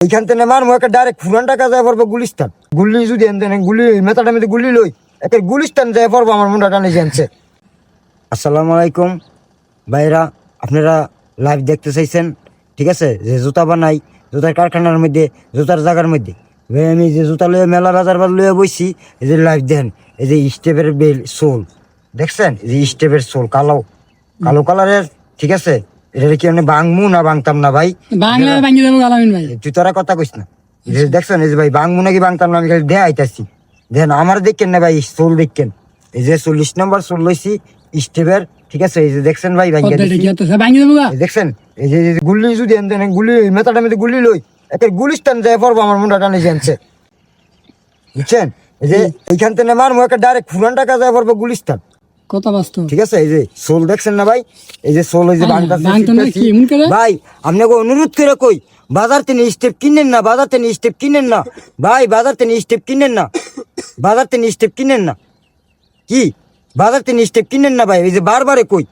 ওইখান থেকে মারমো একটা ডাইরেক্ট ফুরান টাকা যায় পড়বো গুলিস্তান। গুলি যদি এনতেন গুলি মেতাটা মেতে গুলি লই একটা গুলিস্তান যায় পড়বো আমার মুন্ডা টানে জানছে। আসসালামু আলাইকুম ভাইরা, আপনারা লাইভ দেখতে চাইছেন, ঠিক আছে? যে জুতা বানাই, জুতার কারখানার মধ্যে, জুতার জায়গার মধ্যে ভাই আমি যে জুতা লইয়া মেলা বাজার লইয়া বইছি, এই যে লাইভ দেন, এই যে স্টেপের বেল সোল দেখছেন, এই যে স্টেপের সোল কালো কালো কালারের, ঠিক আছে? এটা কি আমি বাংমু না বাংতাম না ভাই? তুই তোরা কথা কইস না। দেখছেন এই যে ভাই বাংমু নাকি বাংতাম না, আমি খালি দেয়া আইতাছি। দেখেন আমার দেখেন না ভাই, সোল দেখেন, এই যে 40 নম্বর সোল লইছি স্টেপের, ঠিক আছে? এই যে দেখছেন ভাই দেখছেন, এই যে গুলি যদি এনতেন গুলি মেতাটা মেতে গুলি লই একটা গুলিস্তান যায় পড়বো আমার মুন্ডা টানে জানছে, বুঝছেন? এই যে এইখান থেকে মারমো একটা ডাইরেক্ট ফুরান টাকা যায় পড়বো গুলিস্তান। কথা বাস্তব, ঠিক আছে? এই যে সোল দেখছেন না ভাই, এই যে সোল, এই যে ভাই আপনাকে অনুরোধ করে কই, বাজার থেকে স্টেপ কিনেন না, বাজার থেকে স্টেপ কিনেন না ভাই, বাজার থেকে স্টেপ কিনেন না, বাজার থেকে স্টেপ কিনেন না, কি বাজার থেকে স্টেপ কিনেন না ভাই, এই যে বারবারে কই